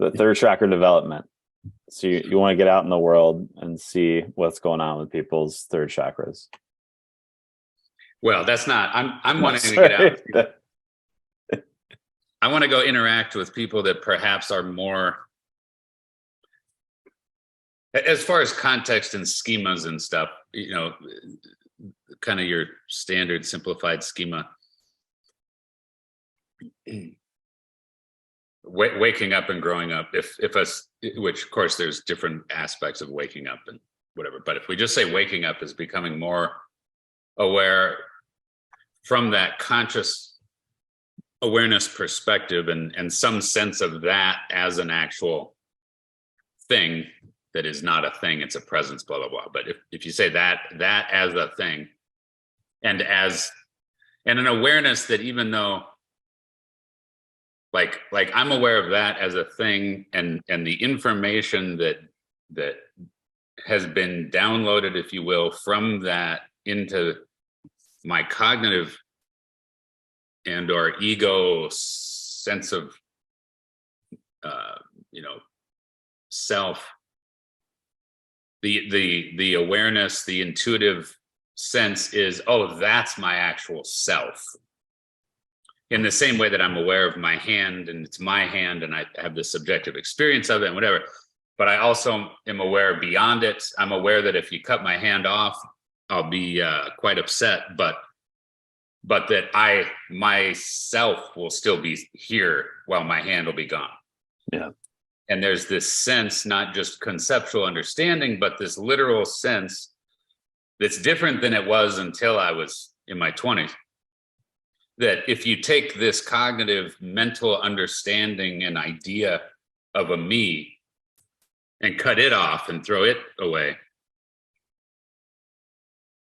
The third chakra development. So you want to get out in the world and see what's going on with people's third chakras. Well, that's not, I'm No, wanting to sorry. get out. I want to go interact with people that perhaps are more, as far as context and schemas and stuff, kind of your standard simplified schema. Waking up and growing up, if us, which of course there's different aspects of waking up and whatever, but if we just say waking up is becoming more aware from that conscious awareness perspective and some sense of that as an actual thing that is not a thing, it's a presence, blah, blah, blah. But if you say that as a thing and an awareness that even though like I'm aware of that as a thing and the information that has been downloaded, if you will, from that into my cognitive and or ego sense of self, the awareness, the intuitive sense is, oh, that's my actual self. In the same way that I'm aware of my hand and it's my hand and I have the subjective experience of it and whatever, but I also am aware beyond it. I'm aware that if you cut my hand off, I'll be quite upset, but that myself will still be here while my hand will be gone. Yeah. And there's this sense, not just conceptual understanding, but this literal sense that's different than it was until I was in my 20s. That if you take this cognitive mental understanding and idea of a me and cut it off and throw it away,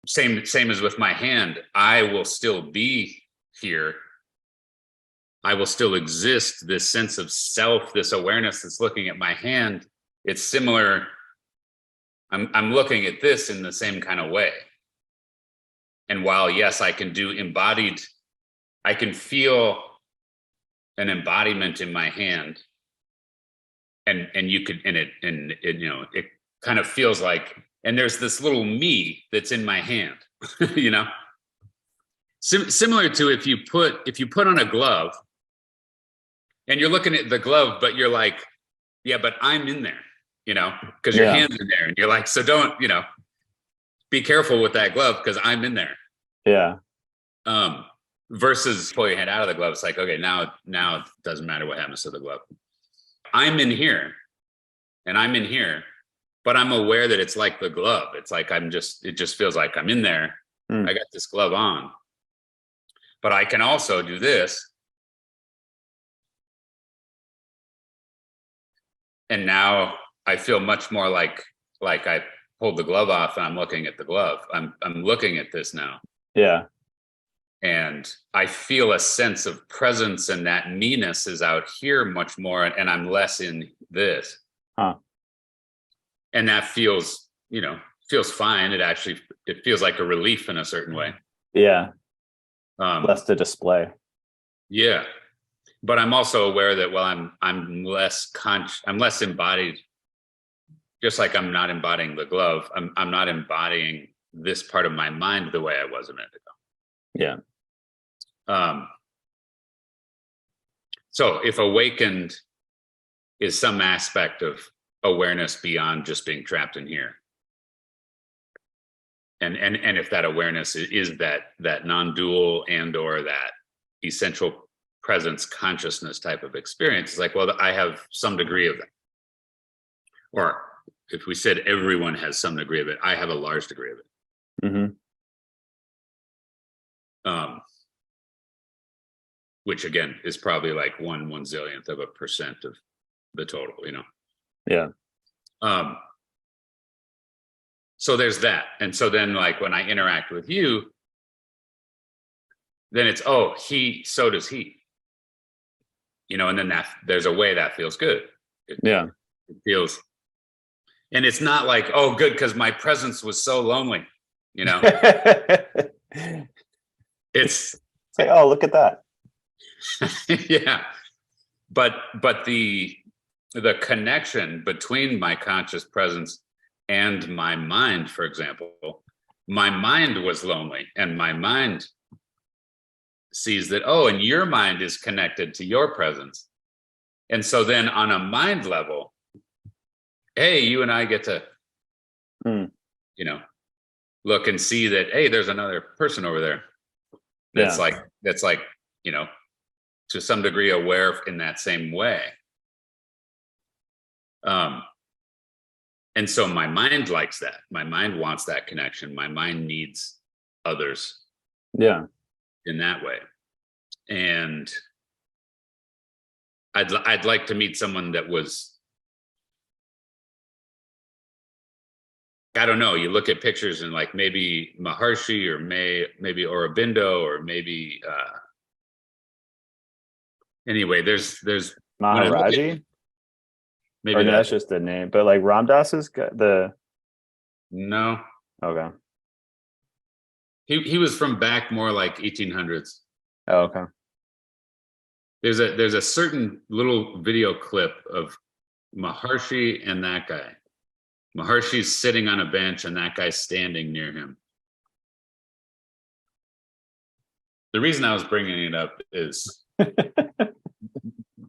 same as with my hand, I will still be here. I will still exist. This sense of self, this awareness that's looking at my hand, it's similar. I'm looking at this in the same kind of way. And while, yes, I can do embodied, I can feel an embodiment in my hand, and you could, and it kind of feels like, and there's this little me that's in my hand, similar to if you put on a glove and you're looking at the glove, but you're like, yeah, but I'm in there, because your hand's in there, and you're like, so don't, be careful with that glove because I'm in there. Yeah. Versus pull your hand out of the glove, it's like, okay, now it doesn't matter what happens to the glove. I'm in here and I'm in here, but I'm aware that it's like the glove. It's like it just feels like I'm in there. I got this glove on, but I can also do this. And now I feel much more like I pulled the glove off and I'm looking at the glove. I'm looking at this now. Yeah. And I feel a sense of presence, and that me-ness is out here much more, and I'm less in this. Huh. And that feels fine. It feels like a relief in a certain way. Yeah. Less to display. Yeah. But I'm also aware that, well, I'm less embodied, just like I'm not embodying the glove. I'm not embodying this part of my mind the way I was a minute ago. Yeah. So if awakened is some aspect of awareness beyond just being trapped in here, and if that awareness is that non-dual and or that essential presence consciousness type of experience, it's like, well, I have some degree of that. Or if we said everyone has some degree of it, I have a large degree of it. Mm-hmm. Which again is probably like 1/1,000,000th of a percent of the total, Yeah. So there's that. And so then like when I interact with you, then it's, oh, so does he, and then there's a way that feels good. It feels, and it's not like, oh, good, because my presence was so lonely, it's like, oh, look at that. yeah. But the connection between my conscious presence and my mind, for example, my mind was lonely, and my mind sees that, oh, and your mind is connected to your presence. And so then on a mind level, hey, you and I get to, you know, look and see that, hey, there's another person over there that's like, you know, to some degree aware in that same way. And so my mind likes that. My mind wants that connection. My mind needs others. Yeah. In that way. And I'd like to meet someone that was, I don't know, you look at pictures and like maybe Maharshi or maybe Aurobindo or maybe anyway, there's Maharaji. Maybe that's just the name, but like Ram Dass's got the. No. Okay. He was from back more like 1800s. Oh, okay. There's a certain little video clip of Maharshi and that guy. Maharshi's sitting on a bench and that guy's standing near him. The reason I was bringing it up is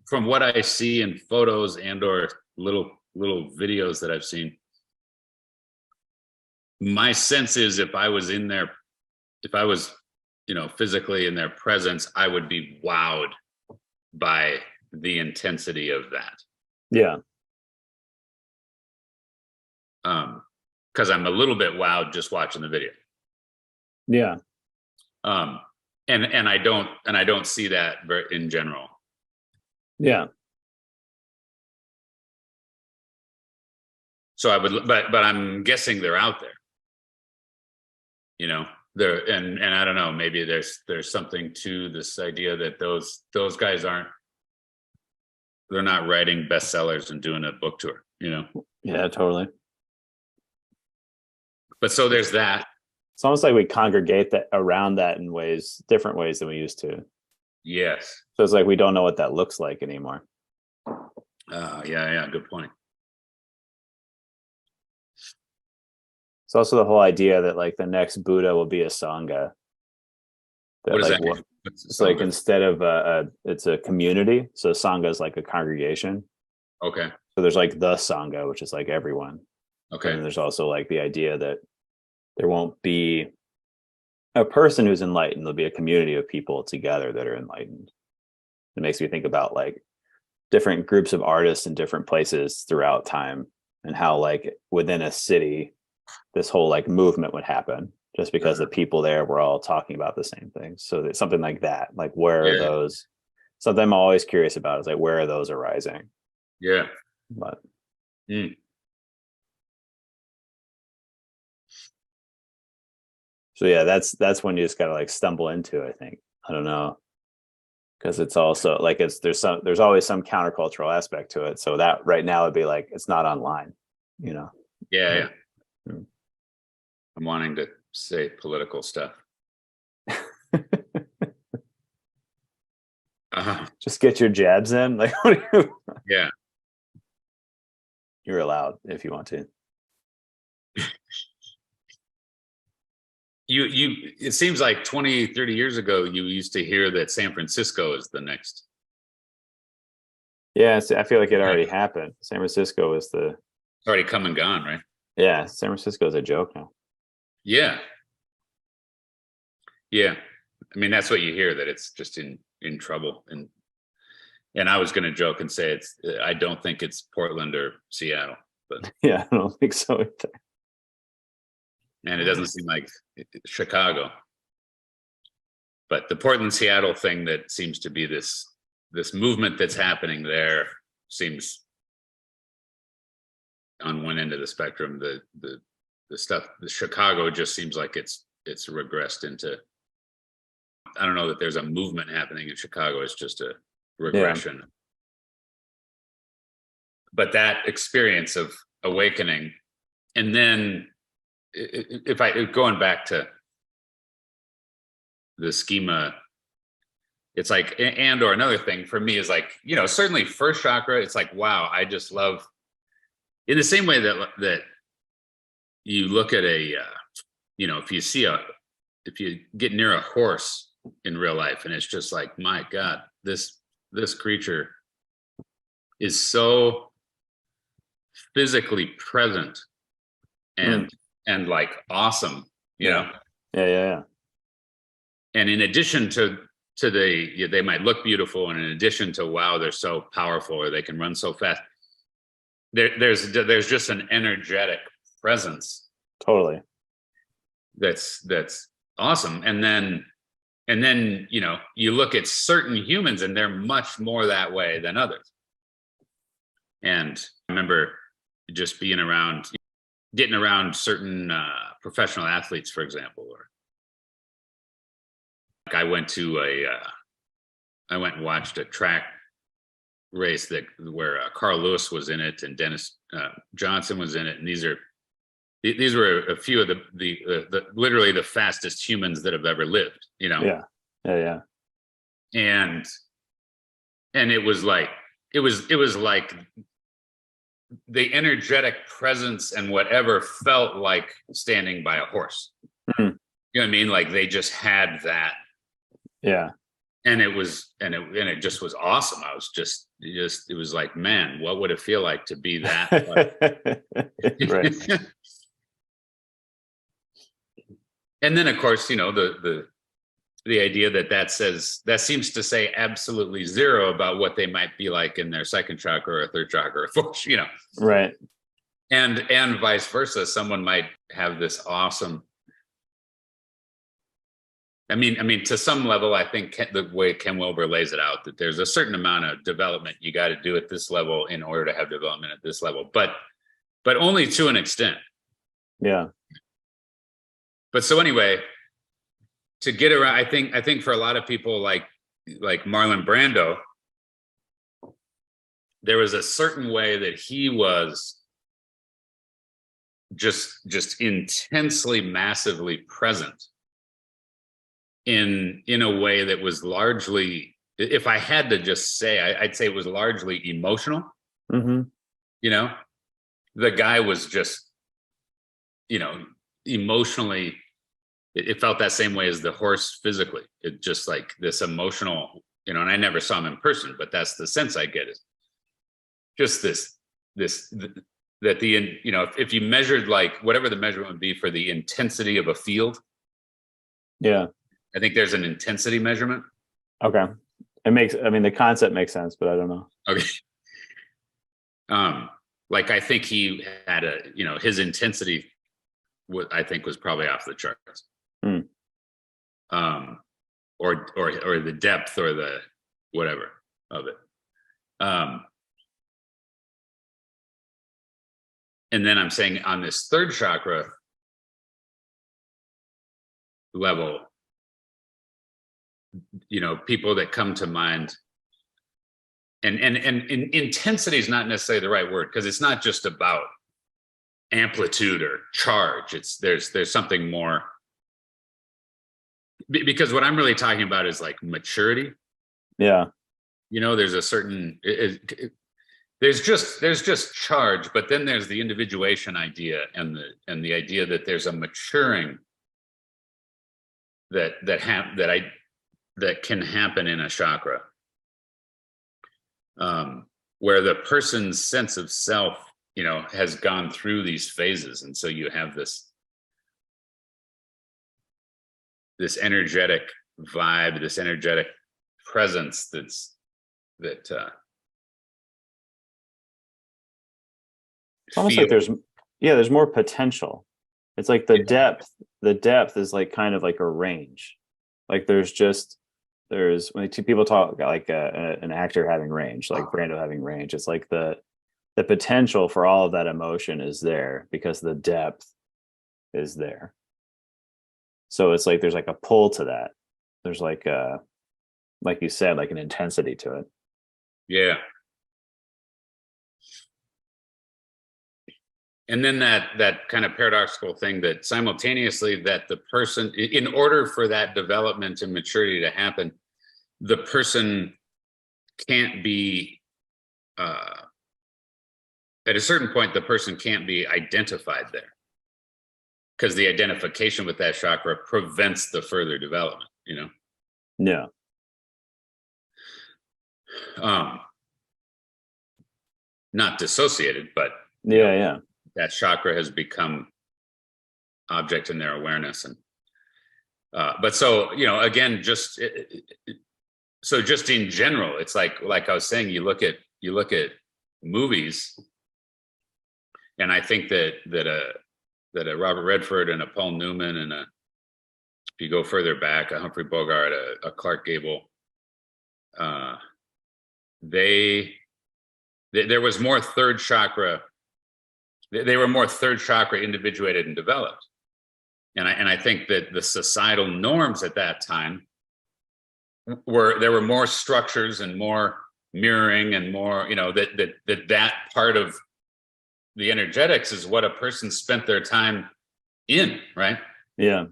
from what I see in photos and or little videos that I've seen, my sense is if I was, you know, physically in their presence, I would be wowed by the intensity of that. Yeah. Because I'm a little bit wowed just watching the video. Yeah. And I don't see that in general. Yeah. So I would, but I'm guessing they're out there. You know, there, and I don't know, maybe there's something to this idea that those guys they're not writing bestsellers and doing a book tour, you know? Yeah, totally. But so there's that. It's almost like we congregate that around that in different ways than we used to. Yes. So it's like we don't know what that looks like anymore. Yeah, good point. It's also the whole idea that like the next Buddha will be a Sangha. What does that mean? It's like instead of it's a community. So Sangha is like a congregation. Okay. So there's like the Sangha, which is like everyone. Okay. And there's also like the idea that there won't be a person who's enlightened. There'll be a community of people together that are enlightened. It makes me think about like different groups of artists in different places throughout time and how like within a city, this whole like movement would happen just because the people there were all talking about the same things. So that something like that, like where are those, something I'm always curious about is like, where are those arising? Yeah. But so yeah, that's when you just gotta like stumble into it, I think. I don't know. Because it's also like there's always some countercultural aspect to it. So that right now would be like it's not online, you know. Yeah. I'm wanting to say political stuff. Just get your jabs in. Like, yeah. You're allowed if you want to. It seems like 20, 30 years ago, you used to hear that San Francisco is the next. Yeah, I feel like it already happened. San Francisco is it's already come and gone, right? Yeah, San Francisco is a joke now. Yeah. I mean, that's what you hear, that it's just in trouble. And I was going to joke and say I don't think it's Portland or Seattle, but yeah, I don't think so either. And it doesn't seem like Chicago. But the Portland Seattle thing that seems to be this movement that's happening there seems on one end of the spectrum. The stuff, the Chicago just seems like it's regressed into, I don't know that there's a movement happening in Chicago. It's just a regression. Yeah. But that experience of awakening, and then going back to the schema, it's like, and or another thing for me is like, you know, certainly first chakra, it's like, wow, I just love, in the same way that you look at a, you know, if you get near a horse in real life and it's just like, my God, this creature is so physically present and like awesome, you know? Yeah. And in addition to they might look beautiful, and in addition to, wow, they're so powerful or they can run so fast, there's just an energetic presence. Totally. That's awesome. And then, you know, you look at certain humans and they're much more that way than others. And I remember just getting around certain professional athletes, for example, or like I went and watched a track race where Carl Lewis was in it and Dennis Johnson was in it, and these were a few of the literally the fastest humans that have ever lived, you know. Yeah. And it was like the energetic presence and whatever felt like standing by a horse. You know what I mean? Like they just had that. Yeah. And it just was awesome. I was just it was like, man, what would it feel like to be that? Right. And then of course, you know, the idea that seems to say absolutely zero about what they might be like in their second chakra or third chakra or fourth, you know. Right. And vice versa. Someone might have this awesome. I mean, to some level, I think the way Ken Wilber lays it out, that there's a certain amount of development you got to do at this level in order to have development at this level, but only to an extent. Yeah. But so anyway, to get around, I think for a lot of people like Marlon Brando, there was a certain way that he was just intensely, massively present in a way that was largely, if I had to just say, I'd say it was largely emotional. Mm-hmm. You know, the guy was just, you know, emotionally, it felt that same way as the horse physically. It just like this emotional, you know, and I never saw him in person, but that's the sense I get, is just that you know, if you measured like whatever the measurement would be for the intensity of a field. Yeah. I think there's an intensity measurement. Okay. The concept makes sense, but I don't know. Okay. Like I think he had you know, his intensity, I think was probably off the charts. Or the depth or the whatever of it. And then I'm saying on this third chakra level, you know, people that come to mind, and intensity is not necessarily the right word, because it's not just about amplitude or charge. There's something more, because what I'm really talking about is like maturity. Yeah. You know, there's a certain there's just charge, but then there's the individuation idea and the idea that there's a maturing that can happen in a chakra, where the person's sense of self, you know, has gone through these phases, and so you have this energetic vibe, this energetic presence it's almost like there's more potential. It's like the depth is like kind of like a range. Like when two people talk like an actor having range, like Brando having range, it's like the potential for all of that emotion is there because the depth is there. So it's like there's like a pull to that. There's like you said, like an intensity to it. Yeah. And then that kind of paradoxical thing that simultaneously that the person, in order for that development and maturity to happen, the person can't be, at a certain point, the person can't be identified there, because the identification with that chakra prevents the further development, you know? Yeah. Not dissociated, but Yeah. that chakra has become object in their awareness. And but so, again, just just in general, it's like I was saying, you look at movies, and I think that a Robert Redford and a Paul Newman and if you go further back, a Humphrey Bogart, a Clark Gable, there was more third chakra. They were more third chakra individuated and developed. And I think that the societal norms at that time there were more structures and more mirroring and more, that part of the energetics is what a person spent their time in, right? Yeah.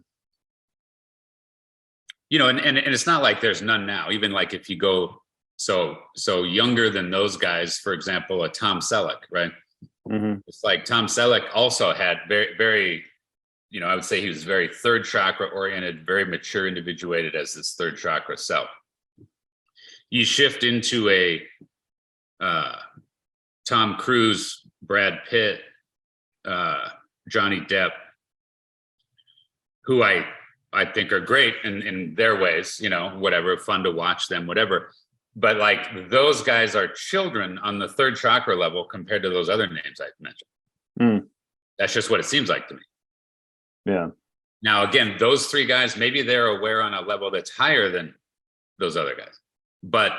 And it's not like there's none now. Even like if you go so younger than those guys, for example, a Tom Selleck, right? Mm-hmm. It's like Tom Selleck also had very, very, I would say he was very third chakra oriented, very mature, individuated as this third chakra self. You shift into a Tom Cruise, Brad Pitt, Johnny Depp, who I think are great in their ways, whatever, fun to watch them, whatever. But like those guys are children on the third chakra level compared to those other names I mentioned. Mm. That's just what it seems like to me. Yeah. Now, again, those three guys, maybe they're aware on a level that's higher than those other guys. But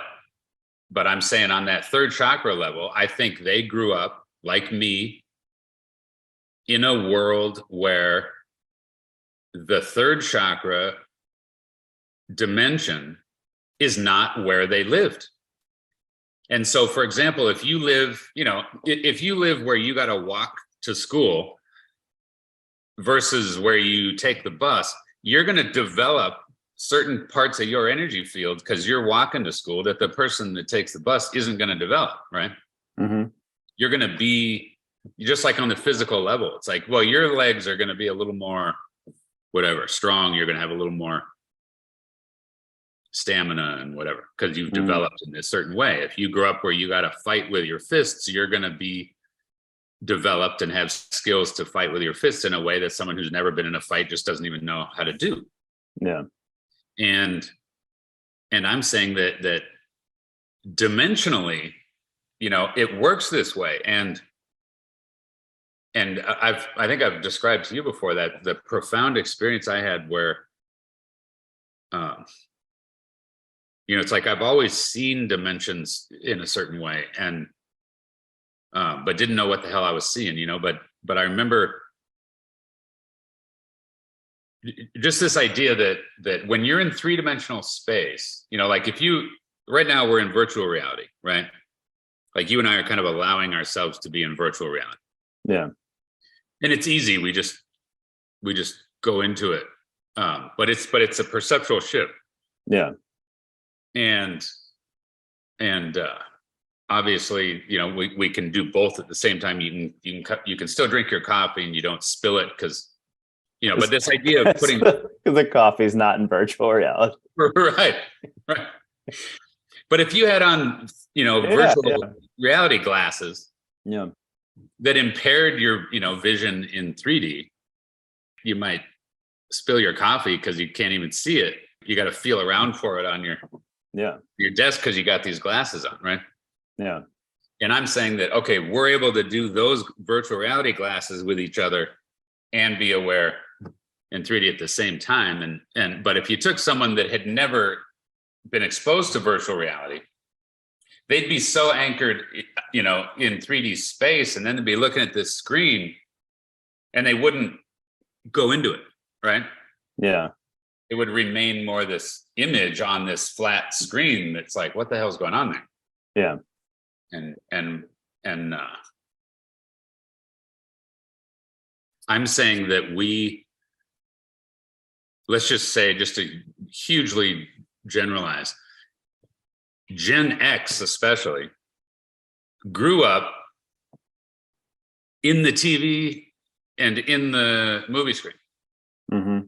I'm saying on that third chakra level, I think they grew up like me in a world where the third chakra dimension is not where they lived. And so, for example, if you live where you got to walk to school versus where you take the bus, you're going to develop certain parts of your energy field because you're walking to school that the person that takes the bus isn't going to develop, right? Mm-hmm. You're going to be just like on the physical level. It's like, well, your legs are going to be a little more whatever strong. You're going to have a little more stamina and whatever because you've developed in this certain way. If you grow up where you got to fight with your fists, you're going to be developed and have skills to fight with your fists in a way that someone who's never been in a fight just doesn't even know how to do. Yeah. And I'm saying that dimensionally, it works this way. And I think I've described to you before that the profound experience I had where, it's like I've always seen dimensions in a certain way and but didn't know what the hell I was seeing, but I remember just this idea that when you're in three-dimensional space, like right now we're in virtual reality, right? Like you and I are kind of allowing ourselves to be in virtual reality. Yeah. And it's easy. We just go into it. But it's a perceptual shift. Yeah. And obviously, we can do both at the same time. You can still drink your coffee and you don't spill it because, but this idea of putting the coffee's not in virtual reality. Right. But if you had on, virtual reality glasses that impaired your, vision in 3D, you might spill your coffee because you can't even see it. You got to feel around for it on your desk because you got these glasses on, right? Yeah. And I'm saying that, okay, we're able to do those virtual reality glasses with each other and be aware in 3D at the same time. But if you took someone that had never been exposed to virtual reality, they'd be so anchored, in 3D space, and then they'd be looking at this screen and they wouldn't go into it, right? Yeah. It would remain more this image on this flat screen that's like, what the hell's going on there? Yeah. And I'm saying that let's just say, just to hugely generalize, Gen X especially grew up in the TV and in the movie screen. Mm-hmm.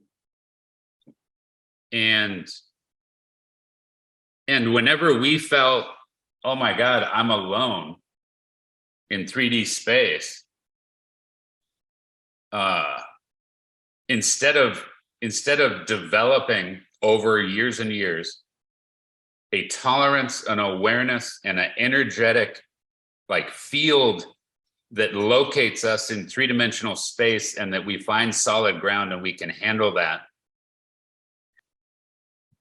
And whenever we felt, oh my God, I'm alone in 3D space, instead of developing over years and years a tolerance, an awareness, and an energetic like field that locates us in three-dimensional space, and that we find solid ground and we can handle that,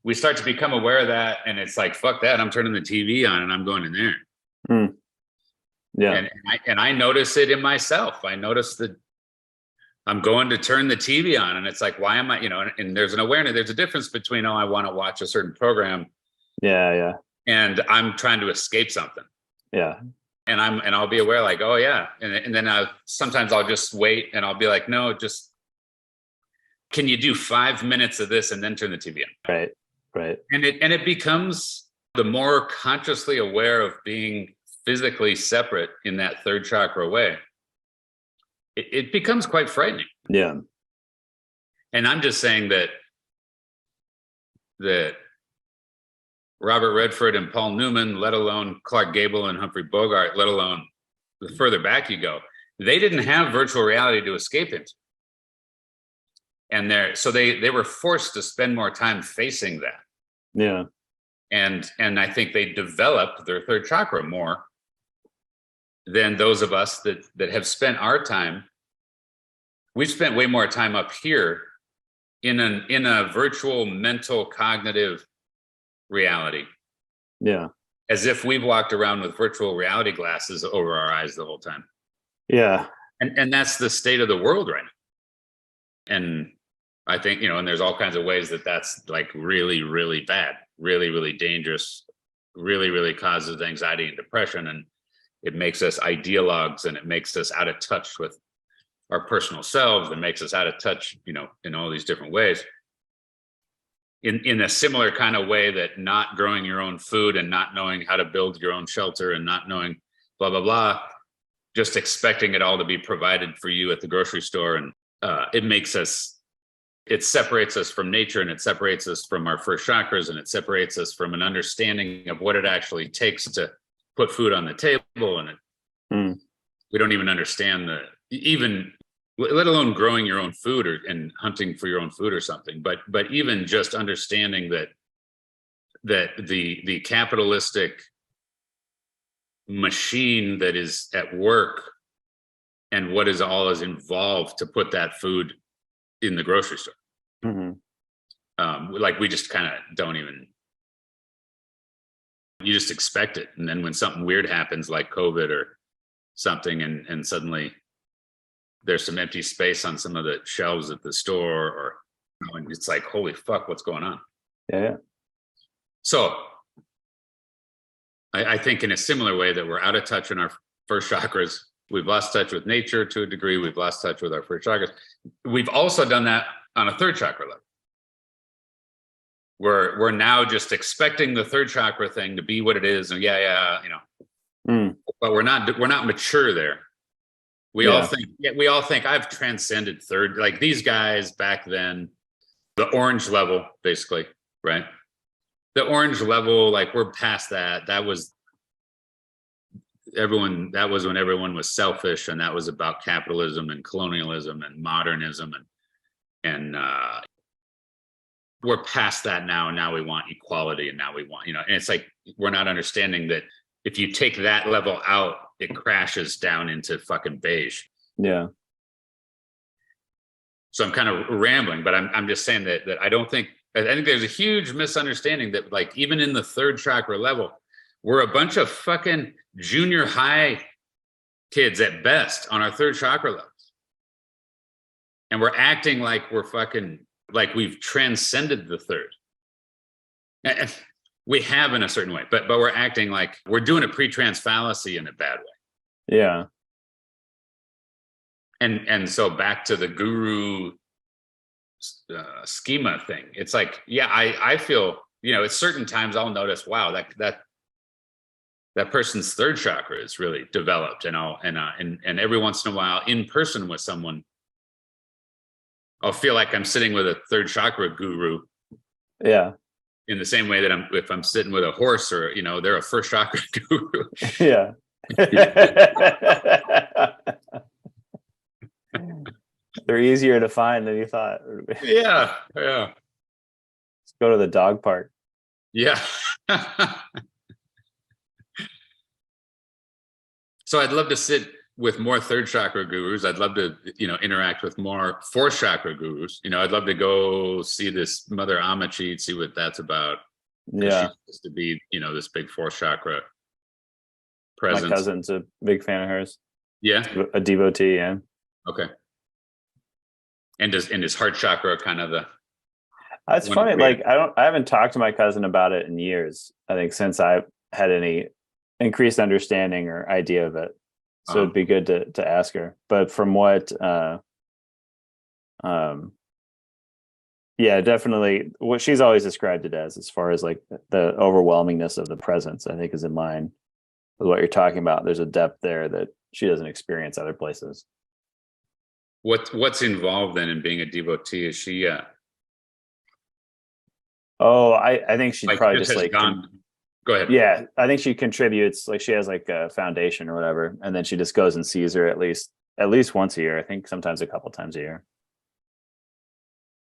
we start to become aware of that, and it's like, fuck that, I'm turning the TV on and I'm going in there. Mm. Yeah. And I notice it in myself. I notice that I'm going to turn the TV on, and it's like, why am I, and there's an awareness, there's a difference between, oh, I want to watch a certain program. Yeah. And I'm trying to escape something. Yeah. And I'll be aware, like, oh yeah. And then sometimes I'll just wait and I'll be like, no, just, can you do 5 minutes of this and then turn the TV on? Right. And it becomes, the more consciously aware of being physically separate in that third chakra way, it becomes quite frightening. Yeah. And I'm just saying that Robert Redford and Paul Newman, let alone Clark Gable and Humphrey Bogart, let alone the further back you go, they didn't have virtual reality to escape into. And they were forced to spend more time facing that. Yeah. And I think they developed their third chakra more than those of us that have spent our time. We've spent way more time up here in a virtual mental cognitive reality. Yeah. As if we've walked around with virtual reality glasses over our eyes the whole time. Yeah. And that's the state of the world right now. And I think, and there's all kinds of ways that's like really, really bad, really, really dangerous, really, really causes anxiety and depression. And it makes us ideologues, and it makes us out of touch with our personal selves, and makes us out of touch, in all these different ways. In a similar kind of way that not growing your own food and not knowing how to build your own shelter and not knowing blah, blah, blah, just expecting it all to be provided for you at the grocery store. And it separates us from nature, and it separates us from our first chakras, and it separates us from an understanding of what it actually takes to put food on the table. And we don't even understand let alone growing your own food and hunting for your own food or something. But even just understanding that the capitalistic machine that is at work, and what is involved to put that food in the grocery store. Mm-hmm. Like we just kind of don't even, you just expect it. And then when something weird happens, like COVID or something, and suddenly there's some empty space on some of the shelves at the store, or it's like, holy fuck, what's going on? Yeah. So I think in a similar way that we're out of touch in our first chakras, we've lost touch with nature to a degree, we've lost touch with our first chakras. We've also done that on a third chakra level. We're now just expecting the third chakra thing to be what it is, and but we're not mature there. We all think I've transcended third, like these guys back then, the orange level, basically, right? The orange level, like we're past that. That was when everyone was selfish, and that was about capitalism and colonialism and modernism, and we're past that now. And now we want equality, and now we want, and it's like, we're not understanding that if you take that level out, it crashes down into fucking beige. Yeah. So I'm kind of rambling, but I'm just saying that I think there's a huge misunderstanding that, like, even in the third chakra level, we're a bunch of fucking junior high kids at best on our third chakra levels. And we're acting like we're fucking, like we've transcended the third. We have in a certain way, but we're acting like we're doing a pre-trans fallacy in a bad way. Yeah. And so back to the guru schema thing. It's like, yeah, I feel, at certain times I'll notice, wow, that that person's third chakra is really developed, and every once in a while in person with someone, I'll feel like I'm sitting with a third chakra guru. Yeah. In the same way that if I'm sitting with a horse, or they're a first chakra guru. Yeah. They're easier to find than you thought. Yeah. Let's go to the dog park. Yeah. So I'd love to sit with more third chakra gurus. I'd love to, interact with more fourth chakra gurus. I'd love to go see this Mother Amachi and see what that's about. Yeah. She used to be, this big fourth chakra My presence. cousin's a big fan of hers. Yeah. A devotee, yeah. Okay. And is heart chakra kind of the... That's funny. Like I haven't talked to my cousin about it in years. I think since I had any increased understanding or idea of it. So it'd be good to ask her. But from what yeah, definitely what she's always described it as far as like the overwhelmingness of the presence, I think is in line with what you're talking about. There's a depth there that she doesn't experience other places. What's involved then in being a devotee? Is she I think she'd like probably just just has like gone... Go ahead. Yeah, I think she contributes, like she has like a foundation or whatever, and then she just goes and sees her at least once a year. I think sometimes a couple times a year.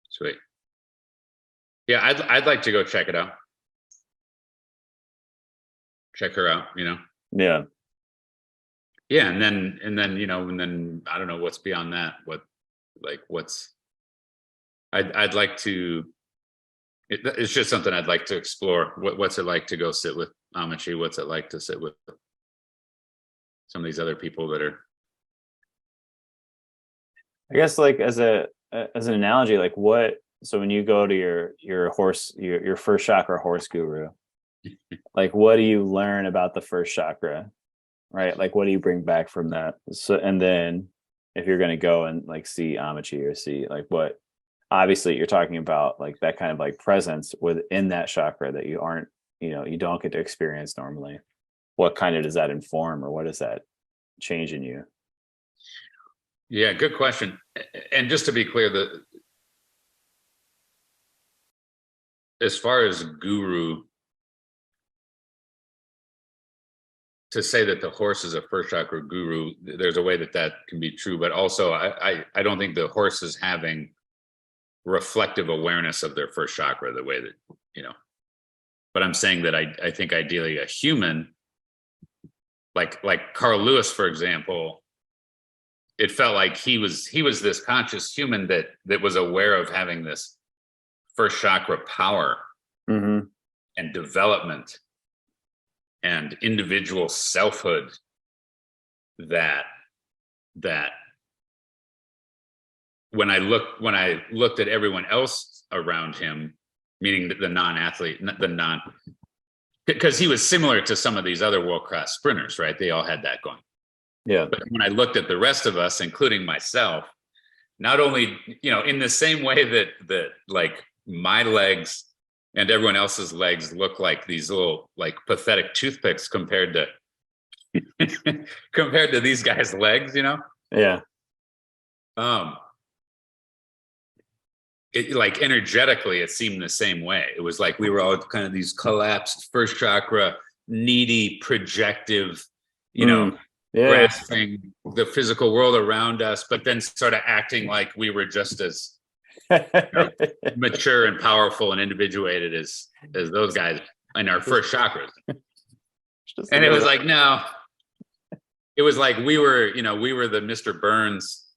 Sweet. Yeah, I'd like to go check it out. Check her out, Yeah. Yeah, and then I don't know what's beyond that. I'd like to... It's just something I'd like to explore. What's it like to go sit with Amachi? What's it like to sit with some of these other people that are... I guess like as an analogy, like what, so when you go to your horse, your first chakra horse guru, like what do you learn about the first chakra? Right? Like what do you bring back from that? So and then if you're gonna go and like see Amachi or see like what, obviously you're talking about like that kind of like presence within that chakra that you aren't, you don't get to experience normally. What kind of does that inform, or what does that change in you? Yeah, good question. And just to be clear, as far as guru, to say that the horse is a first chakra guru, there's a way that can be true, but also I don't think the horse is having reflective awareness of their first chakra the way that, but I'm saying that I think ideally a human, like Carl Lewis, for example, it felt like he was this conscious human that was aware of having this first chakra power Mm-hmm. and development and individual selfhood that when I looked at everyone else around him, meaning the non-athlete, because he was similar to some of these other world-class sprinters, right? They all had that going. Yeah. But when I looked at the rest of us, including myself, not only, in the same way that like my legs and everyone else's legs look like these little like pathetic toothpicks compared to these guys' legs, Yeah. It like energetically, it seemed the same way. It was like we were all kind of these collapsed first chakra, needy, projective, grasping the physical world around us, but then sort of acting like we were just as mature and powerful and individuated as those guys in our first chakras. And it was like, no, it was like we were the Mr. Burns,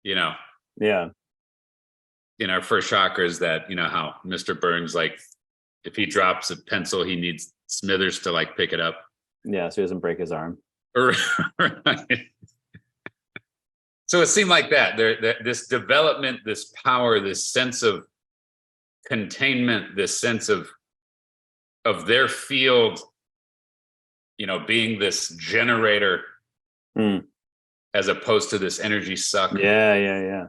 Yeah. in our first chakras, that how Mr. Burns, like if he drops a pencil, he needs Smithers to like pick it up. Yeah, so he doesn't break his arm. Right. So it seemed like that this development, this power, this sense of containment, this sense of their field, being this generator as opposed to this energy suck. Yeah.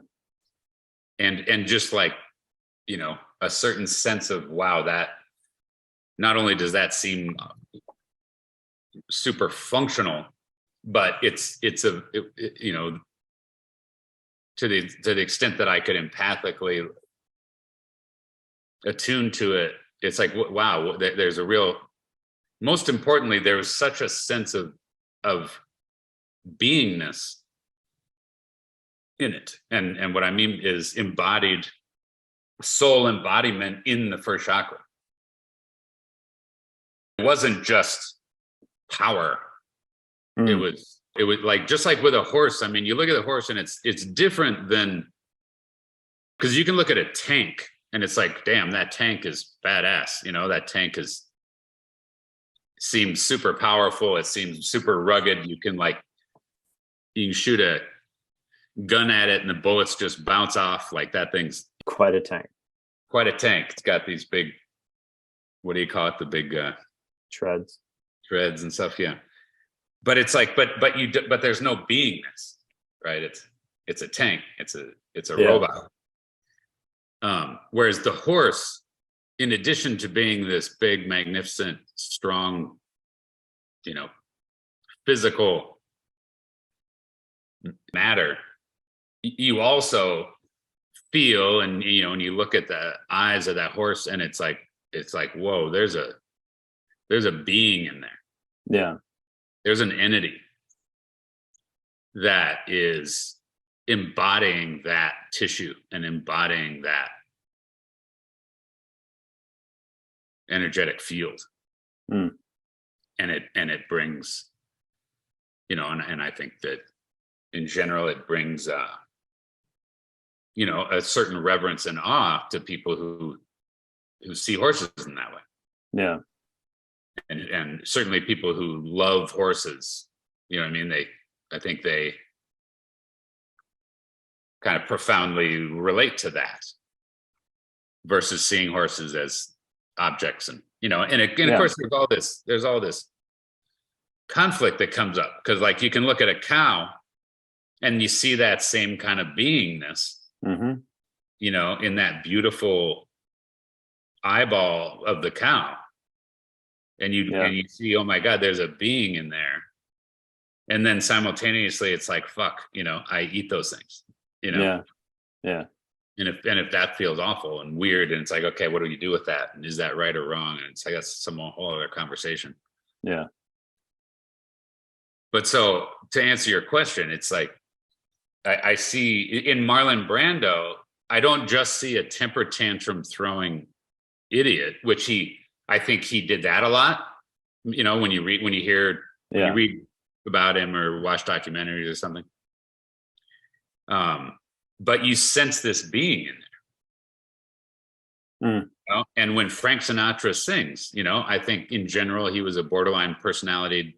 And just like, a certain sense of, wow, that not only does that seem super functional, but you know, to the extent that I could empathically attune to it, it's like, wow, there's a real, most importantly, there was such a sense of beingness in it. And what I mean is embodied soul embodiment in the first chakra. It wasn't just power. It was like, just like with a horse. I mean, you look at a horse and it's different than, because you can look at a tank and it's like, damn, that tank is badass. You know, that tank seems super powerful. It seems super rugged. You can shoot a gun at it and the bullets just bounce off. Like, that thing's quite a tank. Quite a tank. It's got these big, what do you call it? The big treads and stuff. Yeah. But it's like, but there's no beingness, right? It's a tank. It's a robot. Whereas the horse, in addition to being this big, magnificent, strong, you know, physical matter, you also feel, and you know, when you look at the eyes of that horse, and it's like, whoa, there's a being in there. Yeah. There's an entity that is embodying that tissue and embodying that energetic field. And it brings, you know, and I think that in general it brings you know, a certain reverence and awe to people who see horses in that way. Yeah. And certainly people who love horses, you know what I mean? I think they kind of profoundly relate to that versus seeing horses as objects. And, you know, and again, of course, there's all this conflict that comes up, because like you can look at a cow and you see that same kind of beingness, you know, in that beautiful eyeball of the cow. And you see, oh my God, there's a being in there. And then simultaneously it's like, fuck, you know, I eat those things, you know? Yeah. And if that feels awful and weird, and it's like, okay, what do you do with that? And is that right or wrong? And it's like, that's some whole other conversation. Yeah. But so to answer your question, it's like, I see in Marlon Brando, I don't just see a temper tantrum throwing idiot, which I think he did that a lot. You know, when you read about him or watch documentaries or something. But you sense this being in there. You know? And when Frank Sinatra sings, you know, I think in general he was a borderline personality.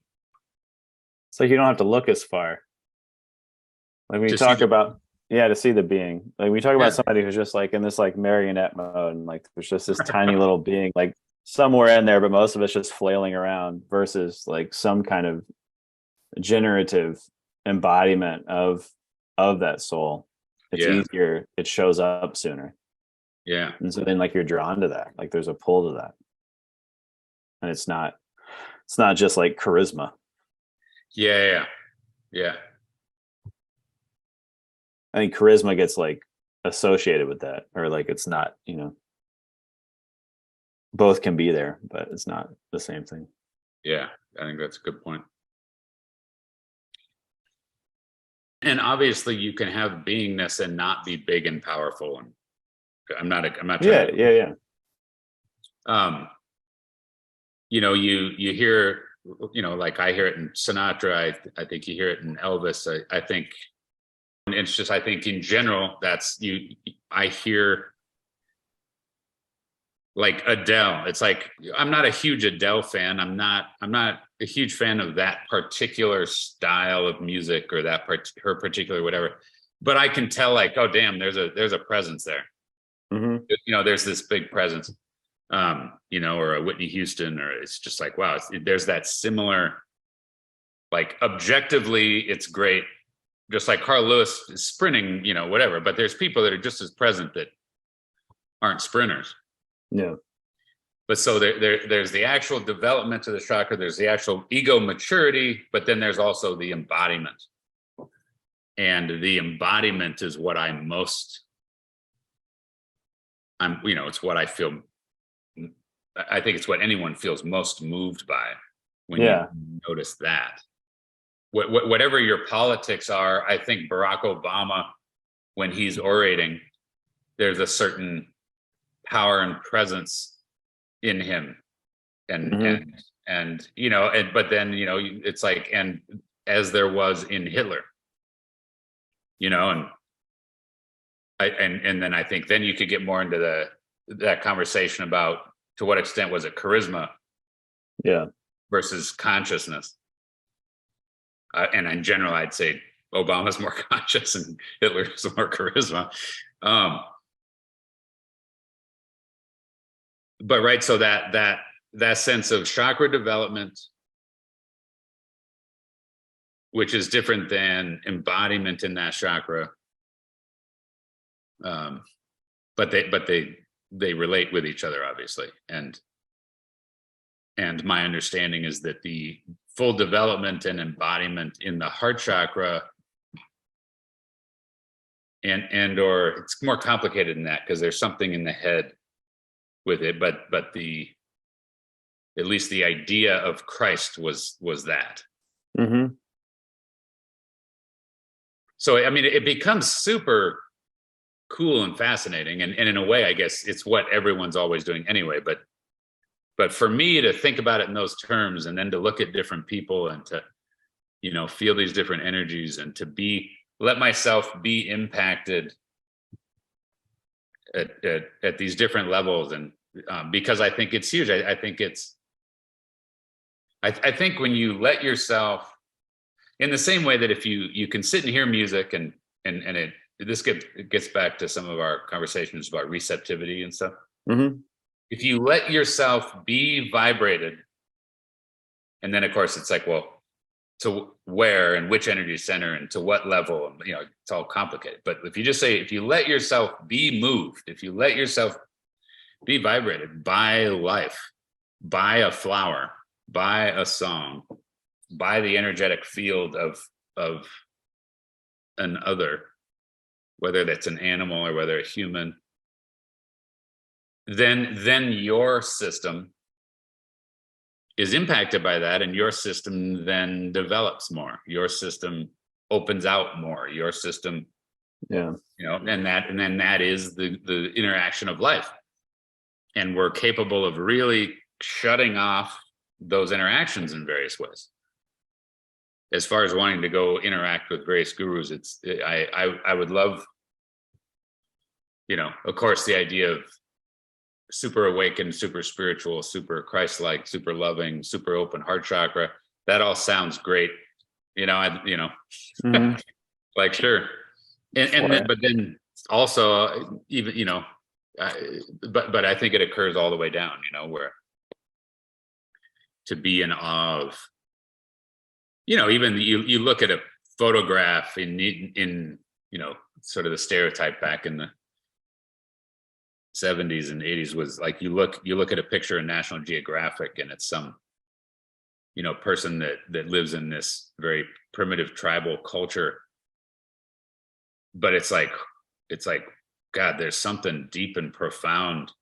It's like you don't have to look as far. Like we talk about, to see the being. Like we talk about somebody who's just like in this like marionette mode, and like there's just this tiny little being like somewhere in there, but most of it's just flailing around, versus like some kind of generative embodiment of that soul. It's easier, it shows up sooner. Yeah. And so then like you're drawn to that. Like there's a pull to that. And it's not just like charisma. Yeah. I think charisma gets like associated with that, or like it's not, you know, both can be there, but it's not the same thing. Yeah, I think that's a good point. And obviously you can have beingness and not be big and powerful. And I'm not trying to, you know, you hear, you know, like I hear it in Sinatra. I think you hear it in Elvis. I think, and it's just, I think in general, I hear like Adele. It's like, I'm not a huge Adele fan. I'm not a huge fan of that particular style of music or her particular whatever, but I can tell like, oh damn, there's a presence there. You know, there's this big presence, you know, or a Whitney Houston, or it's just like, wow, there's that similar, like objectively it's great. Just like Carl Lewis is sprinting, you know, whatever, but there's people that are just as present that aren't sprinters. Yeah. but so there's the actual development of the chakra, there's the actual ego maturity, but then there's also the embodiment. And the embodiment is what it's what I feel. I think it's what anyone feels most moved by when you notice that. Whatever your politics are, I think Barack Obama, when he's orating, there's a certain power and presence in him, and but then it's like, and as there was in Hitler, and then I think then you could get more into that conversation about to what extent was it charisma, versus consciousness. And in general, I'd say Obama's more conscious and Hitler's more charisma. But right, so that sense of chakra development, which is different than embodiment in that chakra, but they relate with each other, obviously. And my understanding is that the full development and embodiment in the heart chakra, or it's more complicated than that because there's something in the head with it, but at least the idea of Christ was that. Mm-hmm. So I mean, it becomes super cool and fascinating, and in a way, I guess it's what everyone's always doing anyway. But for me to think about it in those terms, and then to look at different people, and to feel these different energies, and to let myself be impacted at these different levels, and because I think it's huge. I think when you let yourself, in the same way that if you can sit and hear music, and this gets back to some of our conversations about receptivity and stuff. Mm-hmm. If you let yourself be vibrated, and then of course it's like, well, to where and which energy center and to what level, it's all complicated. But if you just say, if you let yourself be moved, if you let yourself be vibrated by life, by a flower, by a song, by the energetic field of an other, whether that's an animal or whether a human, then your system is impacted by that, and your system then develops more. Your system opens out more. Your system, and then that is the interaction of life. And we're capable of really shutting off those interactions in various ways. As far as wanting to go interact with various gurus, I would love, of course, the idea of super awakened, super spiritual, super Christ-like, super loving, super open heart chakra. That all sounds great, Mm-hmm. like, sure. But then also even, but I think it occurs all the way down, where to be in awe of, even you look at a photograph in sort of the stereotype back in the 70s and 80s was like, you look at a picture in National Geographic, and it's some person that lives in this very primitive tribal culture, but it's like God, there's something deep and profound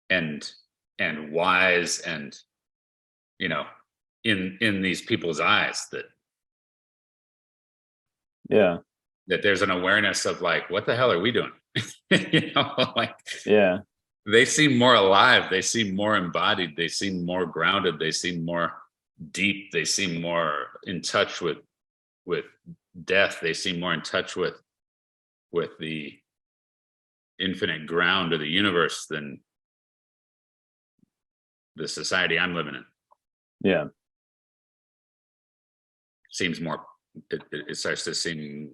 and wise, and in these people's eyes, that there's an awareness of like, what the hell are we doing? They seem more alive, they seem more embodied, they seem more grounded, they seem more deep, they seem more in touch with death, they seem more in touch with the infinite ground of the universe than the society I'm living in. Seems more, it starts to seem,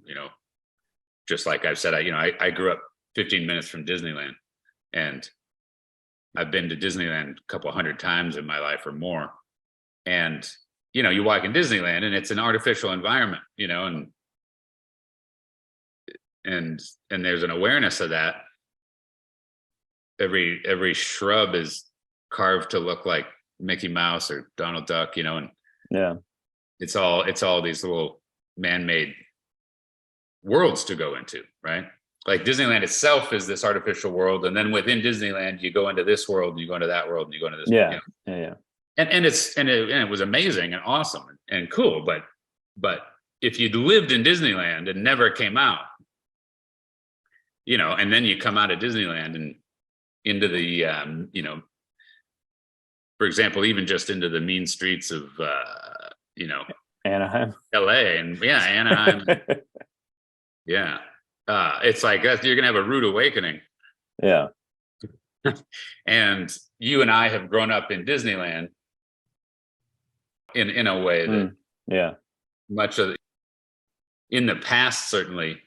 just like I've said, I grew up 15 minutes from Disneyland, and I've been to Disneyland a couple hundred times in my life or more. And, you walk in Disneyland and it's an artificial environment, and there's an awareness of that. Every shrub is carved to look like Mickey Mouse or Donald Duck, and Yeah. it's all these little man-made worlds to go into, right? Like Disneyland itself is this artificial world, and then within Disneyland you go into this world and you go into that world and you go into this Yeah. world, Yeah. and it was amazing and awesome and cool, but if you'd lived in Disneyland and never came out, and then you come out of Disneyland and into the for example, even just into the mean streets of Anaheim. LA and Anaheim. Yeah. It's like you're gonna have a rude awakening. Yeah. And you and I have grown up in Disneyland in a way that yeah, much of in the past, certainly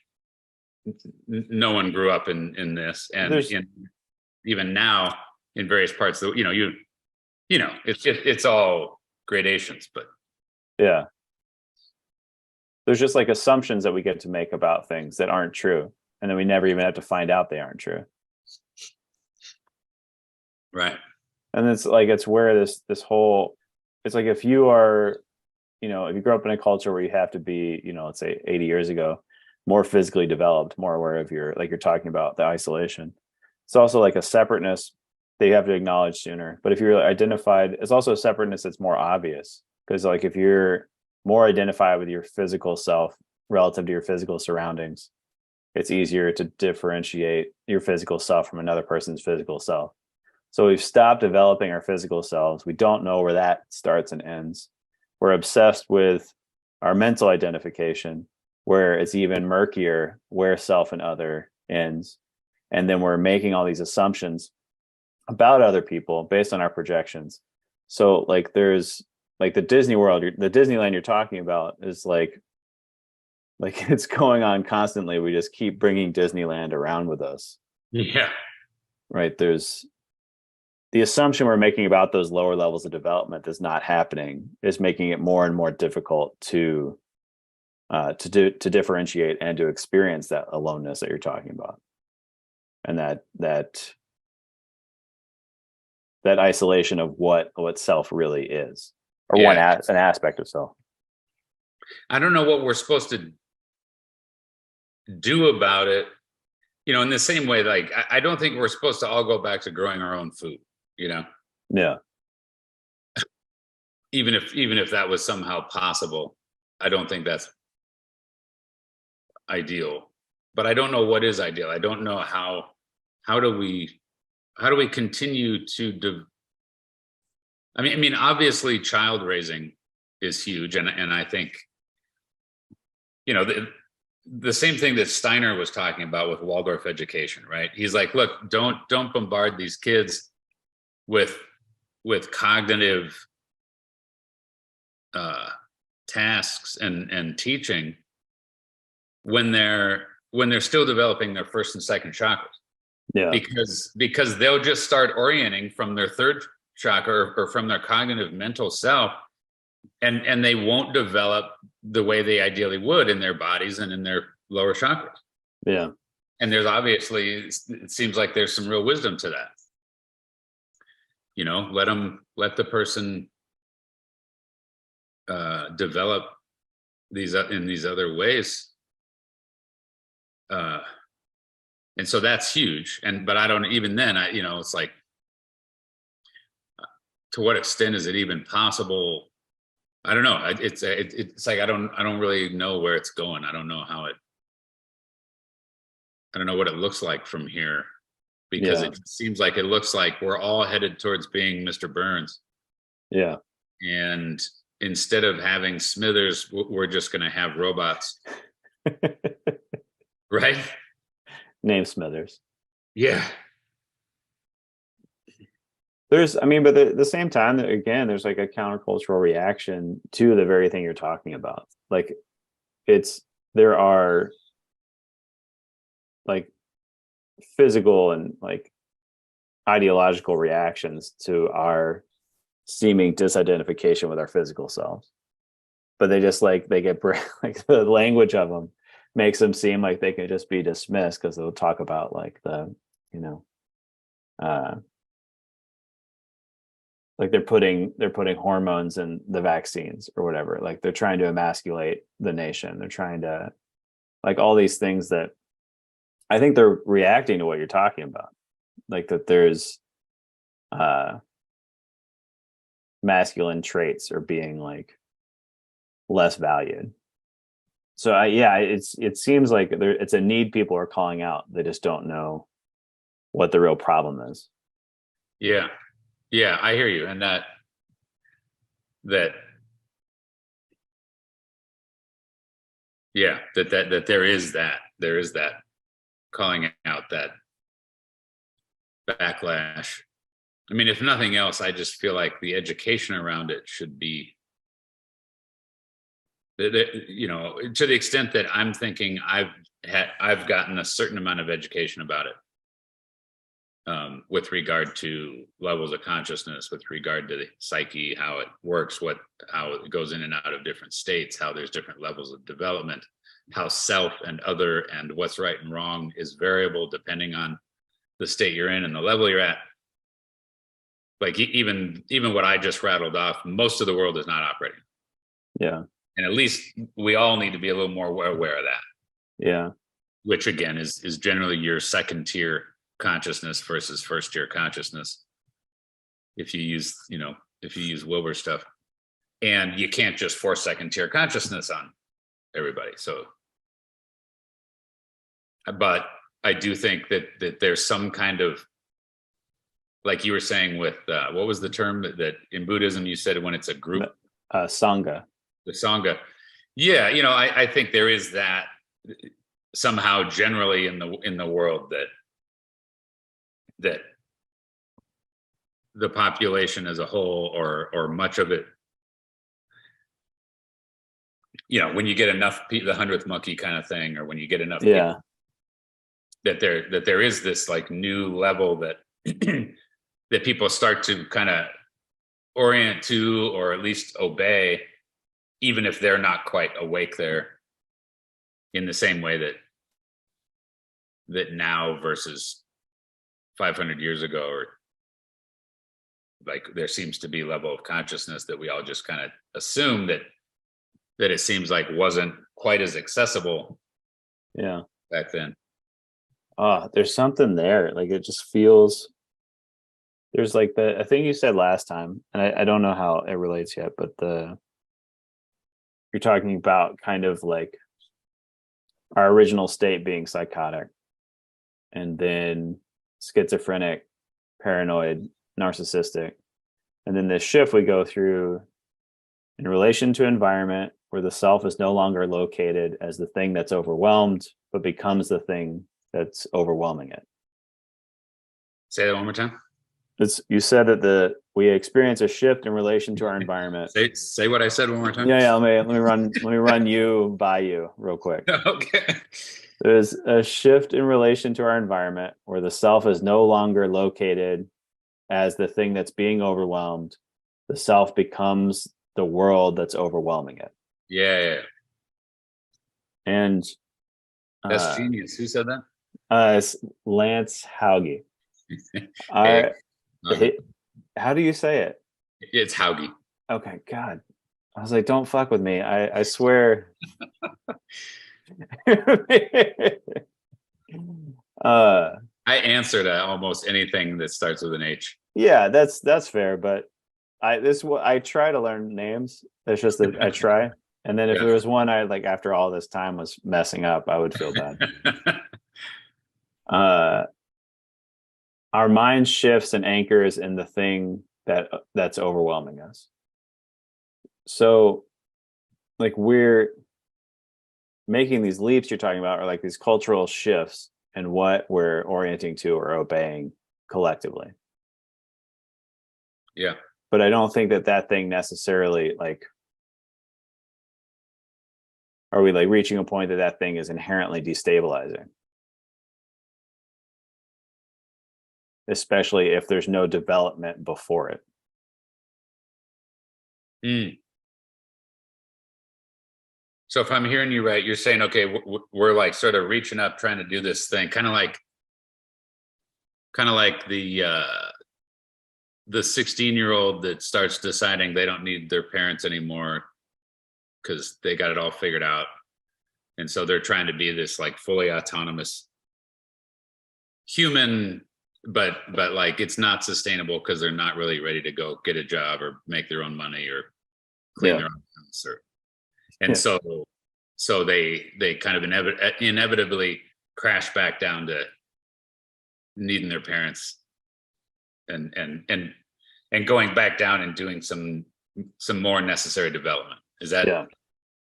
no one grew up in this, and even now in various parts of it's all gradations, but yeah, there's just like assumptions that we get to make about things that aren't true, and then we never even have to find out they aren't true. Right. And it's where this whole, it's like if you are, if you grew up in a culture where you have to be, let's say 80 years ago, more physically developed, more aware of you're talking about the isolation. It's also like a separateness that you have to acknowledge sooner. But if you're identified, it's also a separateness that's more obvious, because like if you're more identified with your physical self relative to your physical surroundings, it's easier to differentiate your physical self from another person's physical self. So we've stopped developing our physical selves. We don't know where that starts and ends. We're obsessed with our mental identification, where it's even murkier where self and other ends. And then we're making all these assumptions about other people based on our projections. So like there's like the Disney World, the Disneyland you're talking about is like it's going on constantly. We just keep bringing Disneyland around with us. Yeah. Right. There's the assumption we're making about those lower levels of development is not happening, is making it more and more difficult to differentiate and to experience that aloneness that you're talking about, and that isolation of what self really is, or an aspect of self. I don't know what we're supposed to do about it, in the same way, like I don't think we're supposed to all go back to growing our own food, Yeah. Even if that was somehow possible, I don't think that's ideal. But I don't know what is ideal. I don't know how do we continue to I mean obviously child raising is huge, and I think the same thing that Steiner was talking about with Waldorf education, right? He's like, look, don't bombard these kids with cognitive tasks and teaching when they're still developing their first and second chakras. Yeah. Because they'll just start orienting from their third chakra or from their cognitive mental self, and they won't develop the way they ideally would in their bodies and in their lower chakras. Yeah. And there's obviously, it seems like there's some real wisdom to that. Let the person develop in these other ways. And so that's huge. But I don't, even then, it's like, to what extent is it even possible? I don't know. It's like, I don't really know where it's going. I don't know what it looks like from here, because it seems like it looks like we're all headed towards being Mr. Burns. Yeah. And instead of having Smithers, we're just going to have robots. Right? Name Smithers. Yeah. But at the same time, again, there's like a countercultural reaction to the very thing you're talking about. Like there are like physical and like ideological reactions to our seeming disidentification with our physical selves, but they just like they get like the language of them makes them seem like they can just be dismissed, because they'll talk about like the like they're putting hormones in the vaccines or whatever. Like they're trying to emasculate the nation. They're trying to, like, all these things that I think they're reacting to what you're talking about. Like that there's uh masculine traits are being like less valued. So it seems like it's a need people are calling out. They just don't know what the real problem is. Yeah. Yeah, I hear you. And that yeah, that there is that calling out, that backlash. I mean, if nothing else, I just feel like the education around it should be, you know, to the extent that I'm thinking I've gotten a certain amount of education about it, with regard to levels of consciousness, with regard to the psyche, how it works, how it goes in and out of different states, how there's different levels of development, how self and other and what's right and wrong is variable depending on the state you're in and the level you're at. Like even what I just rattled off, most of the world is not operating. Yeah. And at least we all need to be a little more aware of that. Yeah. Which again is generally your second tier consciousness versus first tier consciousness. If you use Wilbur stuff, and you can't just force second tier consciousness on everybody. So, but I do think that there's some kind of, like you were saying with what was the term that in Buddhism you said when it's a group? Sangha. The Sangha. Yeah, you know, I think there is that somehow generally in the world that the population as a whole or much of it, you know, when you get enough the 100th monkey kind of thing, or when you get enough people, that there is this like new level that that people start to kind of orient to, or at least obey, even if they're not quite awake there in the same way that now versus 500 years ago, or like there seems to be level of consciousness that we all just kind of assume that it seems like wasn't quite as accessible back then. There's something there. Like it just feels, there's like I think you said last time, and I don't know how it relates yet, but you're talking about kind of like our original state being psychotic, and then schizophrenic, paranoid, narcissistic, and then this shift we go through in relation to environment, where the self is no longer located as the thing that's overwhelmed, but becomes the thing that's overwhelming it. Say that one more time. You said that we experience a shift in relation to our environment. Say what I said one more time. Yeah. Let me run you by you real quick. Okay. There's a shift in relation to our environment where the self is no longer located as the thing that's being overwhelmed. The self becomes the world that's overwhelming it. Yeah. And that's genius. Who said that? It's Lance Hauge. How do you say it? It's Hauge. Okay, God. I was like, don't fuck with me. I swear. I answer to almost anything that starts with an H. Yeah, that's fair, but I try to learn names. It's just that I try. And then if there was one I like after all this time was messing up, I would feel bad. Our mind shifts and anchors in the thing that's overwhelming us. So like we're making these leaps you're talking about, or like these cultural shifts and what we're orienting to or obeying collectively. Yeah. But I don't think that thing necessarily, like, are we like reaching a point that thing is inherently destabilizing? Especially if there's no development before it. So if I'm hearing you right, you're saying, okay, we're like sort of reaching up, trying to do this thing, kind of like the the 16-year-old that starts deciding they don't need their parents anymore because they got it all figured out. And so they're trying to be this like fully autonomous human, but like it's not sustainable because they're not really ready to go get a job or make their own money or clean their own house. And so they kind of inevitably crash back down to needing their parents and going back down and doing some more necessary development. Is that?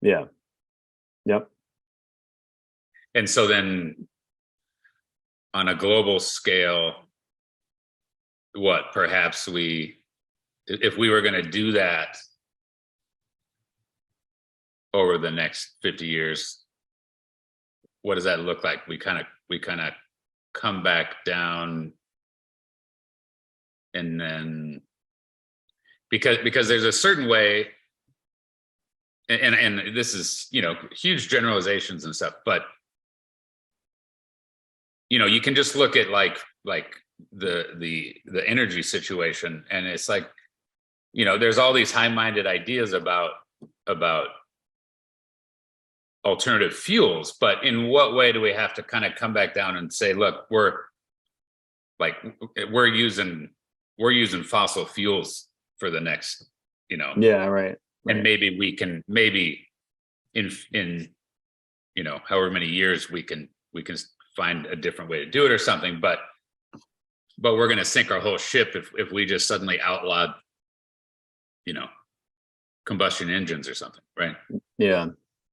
Yep. And so then on a global scale, what perhaps if we were going to do that over the next 50 years, what does that look like? We kind of come back down, and then because there's a certain way, and this is, you know, huge generalizations and stuff, but you know, you can just look at like the energy situation, and it's like, you know, there's all these high-minded ideas about alternative fuels, but in what way do we have to kind of come back down and say, look, we're using fossil fuels for the next, you know, right. And maybe we can, in you know, however many years we can find a different way to do it or something, but we're going to sink our whole ship if we just suddenly outlawed, you know, combustion engines or something, right? Yeah.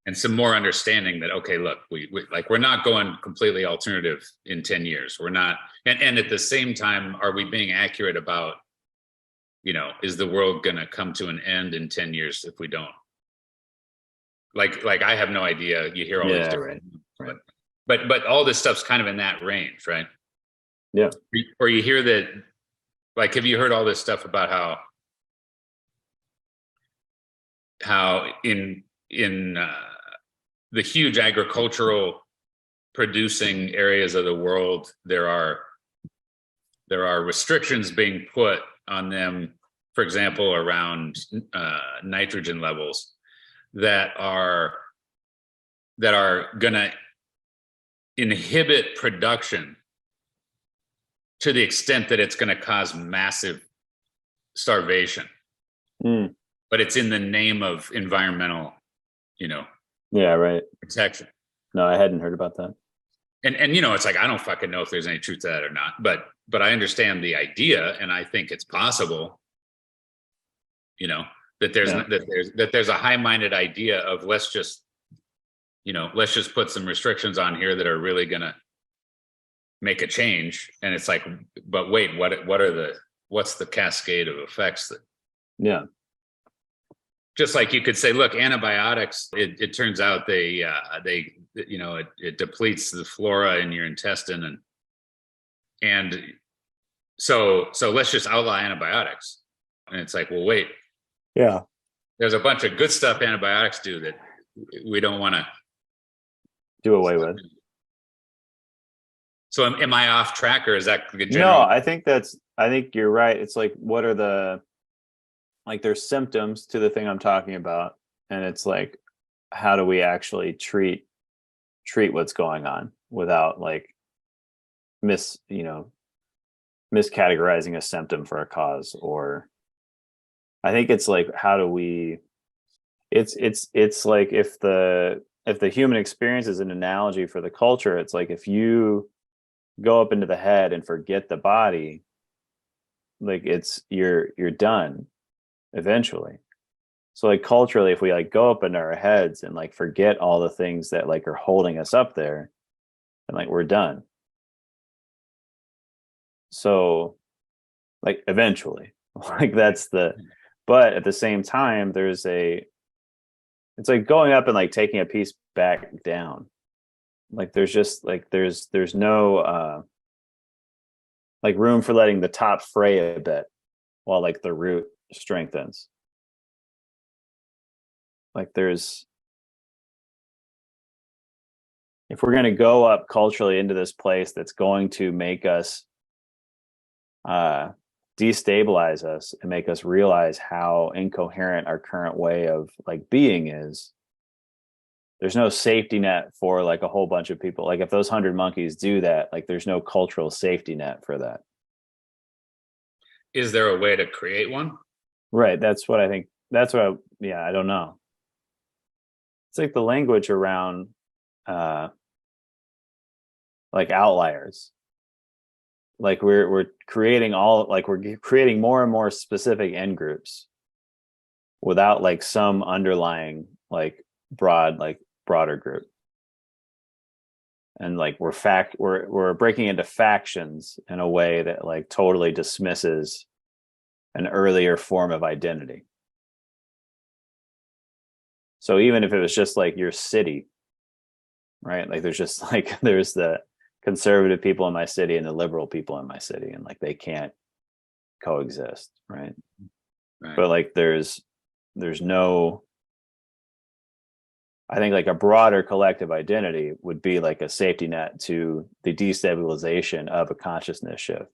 And some more understanding that, okay, look, we're not going completely alternative in 10 years. We're not, and at the same time, are we being accurate about, you know, is the world going to come to an end in 10 years if we don't? Like I have no idea. You hear all these different, right. But all this stuff's kind of in that range, right? Yeah. Or you hear that, like, have you heard all this stuff about how in the huge agricultural producing areas of the world, there are restrictions being put on them, for example, around nitrogen levels that are going to inhibit production to the extent that it's going to cause massive starvation. But it's in the name of environmental, you know, protection. No, I hadn't heard about that. And you know, it's like, I don't fucking know if there's any truth to that or not, but I understand the idea, and I think it's possible, you know, that there's a high-minded idea of let's just put some restrictions on here that are really gonna make a change. And it's like, but wait, what's the cascade of effects that just like you could say, look, antibiotics, it turns out they you know, it depletes the flora in your intestine, and so let's just outlaw antibiotics. And it's like, well, wait, there's a bunch of good stuff antibiotics do that we don't want to do away with. So am I off track, or is that the general? No, I think you're right. It's like, what are there's symptoms to the thing I'm talking about, and it's like, how do we actually treat what's going on without like miscategorizing a symptom for a cause? Or I think it's like, how do we, it's like, if the human experience is an analogy for the culture, it's like, if you go up into the head and forget the body, like you're done eventually. So like culturally, if we like go up into our heads and like forget all the things that like are holding us up there, and like we're done. So like eventually, like but at the same time, it's like going up and like taking a piece back down. Like there's just like there's no like room for letting the top fray a bit while like the root strengthens. Like if we're going to go up culturally into this place that's going to make us destabilize us and make us realize how incoherent our current way of like being is, there's no safety net for like a whole bunch of people. Like if those 100 monkeys do that, like there's no cultural safety net for that. Is there a way to create one? Right. That's what I think. Yeah, I don't know. It's like the language around uh like outliers. Like we're creating we're creating more and more specific end groups without like some underlying like broader group. And like we're breaking into factions in a way that like totally dismisses an earlier form of identity. So even if it was just like your city, right? Like there's the conservative people in my city and the liberal people in my city, and like they can't coexist, right? Right. But like there's no, I think like a broader collective identity would be like a safety net to the destabilization of a consciousness shift.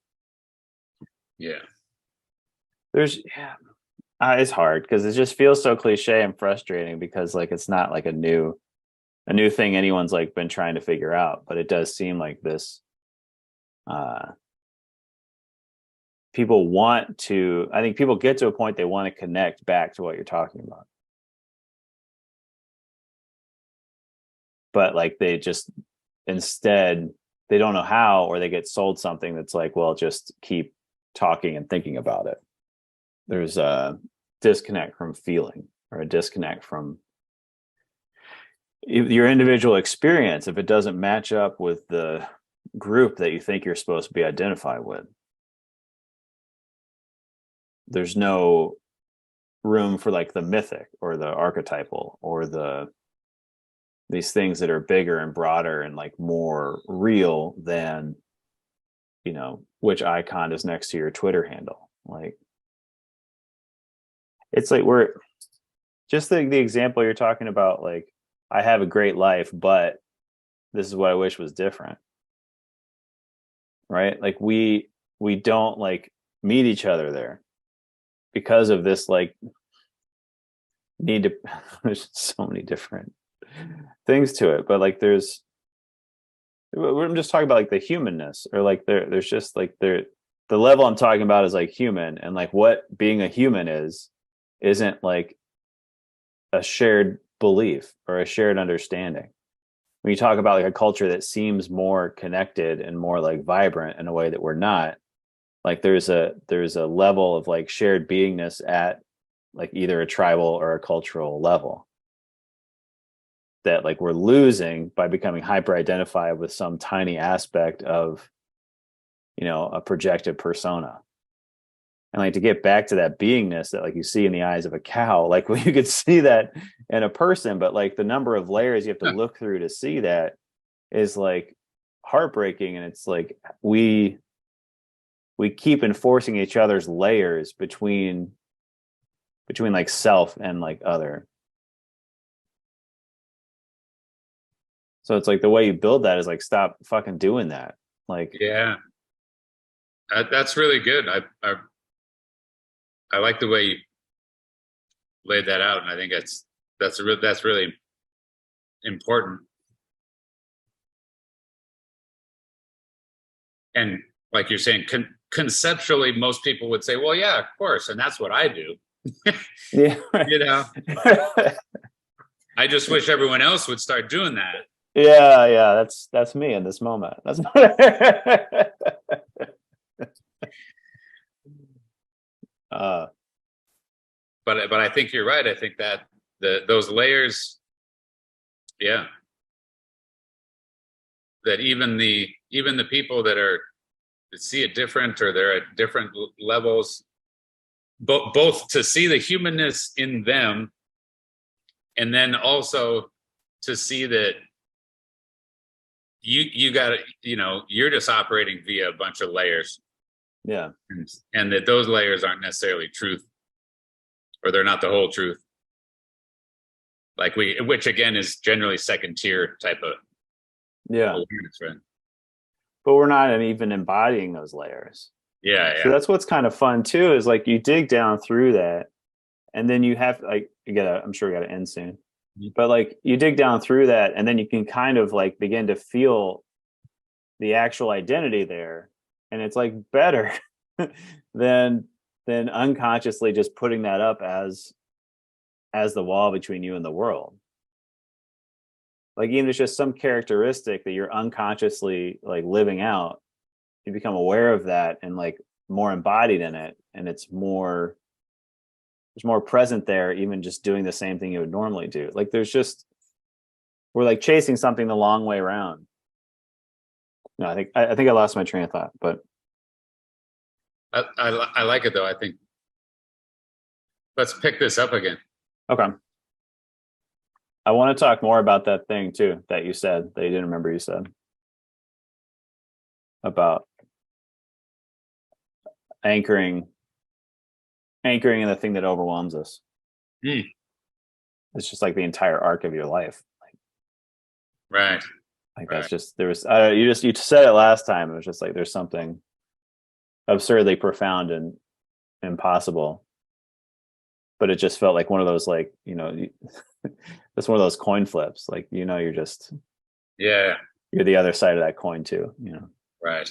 Yeah. It's hard because it just feels so cliche and frustrating because like it's not like a new thing anyone's like been trying to figure out, but it does seem like this people want to, I think people get to a point they want to connect back to what you're talking about, but like they just instead they don't know how, or they get sold something that's like, well, just keep talking and thinking about it. There's a disconnect from feeling, or a disconnect from your individual experience if it doesn't match up with the group that you think you're supposed to be identified with. There's no room for like the mythic or the archetypal or these things that are bigger and broader and like more real than, you know, which icon is next to your Twitter handle. Like it's like we're just the example you're talking about, like I have a great life, but this is what I wish was different. Right? Like we don't like meet each other there because of this like need to there's so many different things to it, but like I'm just talking about like the humanness, or like there's just like the level I'm talking about is like human, and like what being a human isn't like a shared belief or a shared understanding. When you talk about like a culture that seems more connected and more like vibrant in a way that we're not, like there's a level of like shared beingness at like either a tribal or a cultural level that like we're losing by becoming hyper identified with some tiny aspect of, you know, a projected persona. And like to get back to that beingness that like you see in the eyes of a cow, like well, you could see that in a person, but like the number of layers you have to look through to see that is like heartbreaking. And it's like we keep enforcing each other's layers between like self and like other. So it's like the way you build that is like stop fucking doing that. Like Yeah. That's really good. I like the way you laid that out, and I think that's really important. And like you're saying, conceptually, most people would say, "Well, yeah, of course," and that's what I do. yeah. You know, I just wish everyone else would start doing that. Yeah, that's me in this moment. That's But I think you're right. I think that those layers, yeah, that even the people that see it different, or they're at different levels, both to see the humanness in them, and then also to see that you got to, you know, you're just operating via a bunch of layers. Yeah. And that those layers aren't necessarily truth, or they're not the whole truth. Like which again is generally second tier type of Yeah. awareness, right? But we're not even embodying those layers. Yeah, So yeah. that's what's kind of fun too, is like you dig down through that, and then you have like you gotta, I'm sure you gotta end soon. But like you dig down through that, and then you can kind of like begin to feel the actual identity there, and it's like better than unconsciously just putting that up as the wall between you and the world. Like even if it's just some characteristic that you're unconsciously like living out, you become aware of that and like more embodied in it, and it's more present there, even just doing the same thing you would normally do. Like there's just, we're like chasing something the long way around. No, I think I lost my train of thought, but I like it though. I think let's pick this up again. okay. I want to talk more about that thing too that you said that you didn't remember you said about anchoring in the thing that overwhelms us. Mm, It's just like the entire arc of your life. right, Like that's right. just, there was you said it last time. It was just like there's something absurdly profound and impossible, but it just felt like one of those like it's one of those coin flips. Like you're just Yeah, you're the other side of that coin too. right.